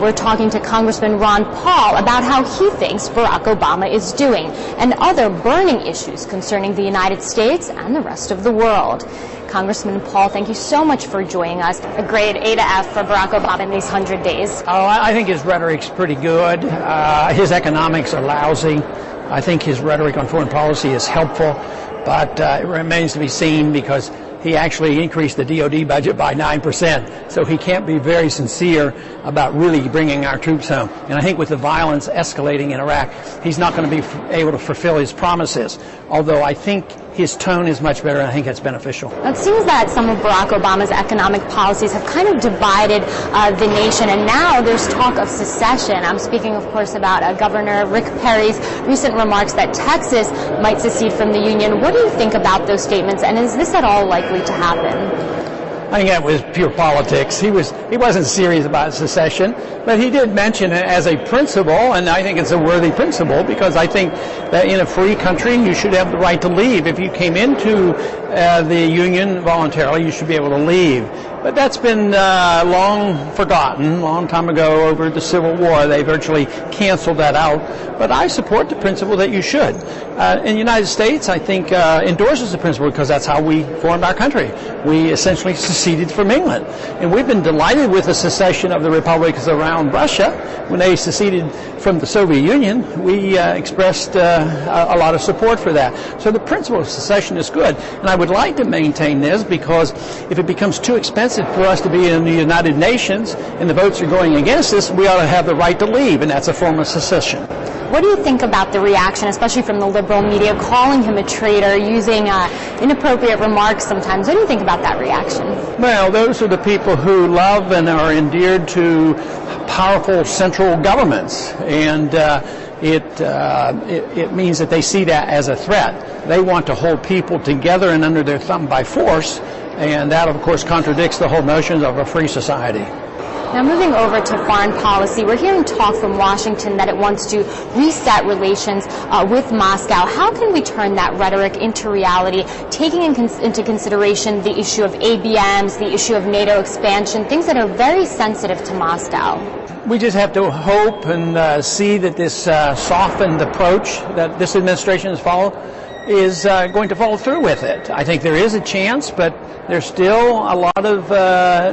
We're talking to Congressman Ron Paul about how he thinks Barack Obama is doing and other burning issues concerning the United States and the rest of the world. Congressman Paul, thank you so much for joining us. A grade A to F for Barack Obama in these 100 days. Oh, I think his rhetoric's pretty good. His economics are lousy. I think his rhetoric on foreign policy is helpful, but it remains to be seen because he actually increased the DOD budget by 9%, so he can't be very sincere about really bringing our troops home. And I think with the violence escalating in Iraq, he's not going to be able to fulfill his promises, although I think his tone is much better, and I think that's beneficial. It seems that some of Barack Obama's economic policies have kind of divided the nation, and now there's talk of secession. I'm speaking, of course, about Governor Rick Perry's recent remarks that Texas might secede from the Union. What do you think about those statements, and is this at all likely to happen? I think that was pure politics. He wasn't serious about secession, but he did mention it as a principle, and I think it's a worthy principle because I think that in a free country you should have the right to leave. If you came into the Union voluntarily, you should be able to leave. But that's been long forgotten. Long time ago, over the Civil War, they virtually canceled that out. But I support the principle that you should. In the United States, I think endorses the principle because that's how we formed our country. We essentially seceded from England. And we've been delighted with the secession of the republics around Russia. When they seceded from the Soviet Union, we expressed a lot of support for that. So the principle of secession is good. And I would like to maintain this because if it becomes too expensive for us to be in the United Nations and the votes are going against us, we ought to have the right to leave, and that's a form of secession. What do you think about the reaction, especially from the liberal media, calling him a traitor, using inappropriate remarks sometimes? What do you think about that reaction? Well, those are the people who love and are endeared to powerful central governments, and it means that they see that as a threat. They want to hold people together and under their thumb by force, and that, of course, contradicts the whole notion of a free society. Now, moving over to foreign policy, we're hearing talk from Washington that it wants to reset relations with Moscow. How can we turn that rhetoric into reality, taking into consideration the issue of ABMs, the issue of NATO expansion, things that are very sensitive to Moscow? We just have to hope and see that this softened approach that this administration has followed is going to follow through with it. I think there is a chance, but there's still a lot of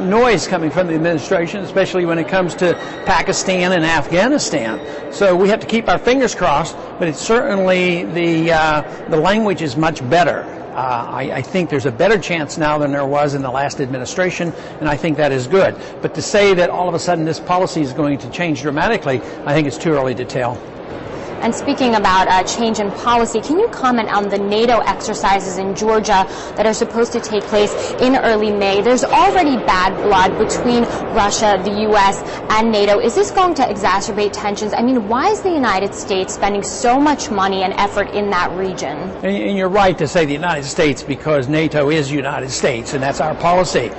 noise coming from the administration, especially when it comes to Pakistan and Afghanistan. So we have to keep our fingers crossed, but it's certainly the language is much better. I think there's a better chance now than there was in the last administration, and I think that is good. But to say that all of a sudden this policy is going to change dramatically, I think it's too early to tell. And speaking about change in policy, can you comment on the NATO exercises in Georgia that are supposed to take place in early May? There's already bad blood between Russia, the U.S., and NATO. Is this going to exacerbate tensions? I mean, why is the United States spending so much money and effort in that region? And you're right to say the United States because NATO is United States, and that's our policy.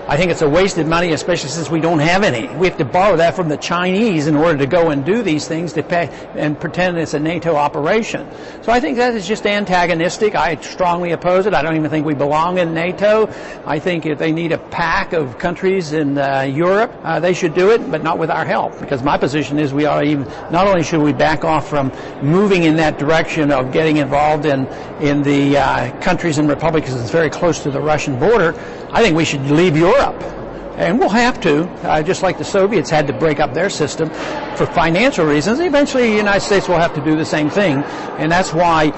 I think it's a wasted money, especially since we don't have any. We have to borrow that from the Chinese in order to go and do these things to pay and pretend it's a NATO operation. So I think that is just antagonistic. I strongly oppose it. I don't even think we belong in NATO. I think if they need a pack of countries in Europe, they should do it, but not with our help. Because my position is we are even, not only should we back off from moving in that direction of getting involved in the countries and republics that's very close to the Russian border, I think we should leave Europe. And we'll have to, just like the Soviets had to break up their system for financial reasons. Eventually, the United States will have to do the same thing. And that's why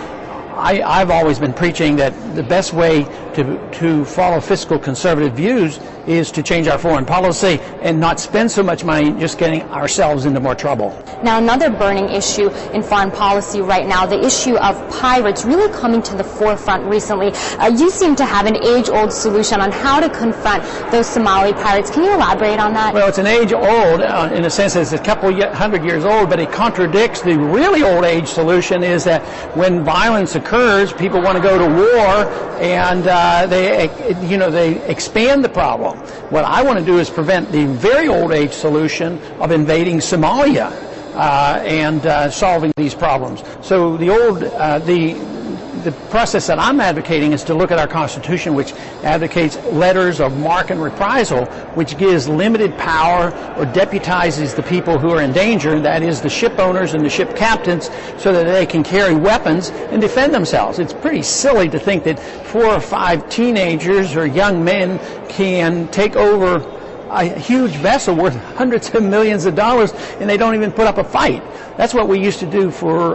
I've always been preaching that the best way to follow fiscal conservative views is to change our foreign policy and not spend so much money just getting ourselves into more trouble. Now, another burning issue in foreign policy right now, the issue of pirates really coming to the forefront recently. You seem to have an age-old solution on how to confront those Somali pirates. Can you elaborate on that? Well, it's an age-old in the sense that it's a couple hundred years old, but it contradicts the really old-age solution is that when violence occurs, people want to go to war, and they expand the problem. What I want to do is prevent the very old-age solution of invading Somalia and solving these problems. So the the process that I'm advocating is to look at our Constitution, which advocates letters of marque and reprisal, which gives limited power or deputizes the people who are in danger, that is the ship owners and the ship captains, so that they can carry weapons and defend themselves. It's pretty silly to think that 4 or 5 teenagers or young men can take over a huge vessel worth hundreds of millions of dollars and they don't even put up a fight. That's what we used to do for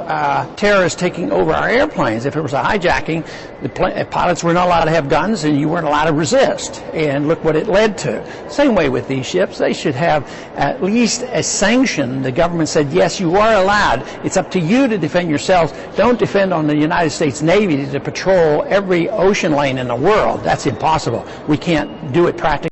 terrorists taking over our airplanes. If it was a hijacking, the pilots were not allowed to have guns and you weren't allowed to resist. And look what it led to. Same way with these ships. They should have at least a sanction. The government said, yes, you are allowed. It's up to you to defend yourselves. Don't depend on the United States Navy to patrol every ocean lane in the world. That's impossible. We can't do it practically.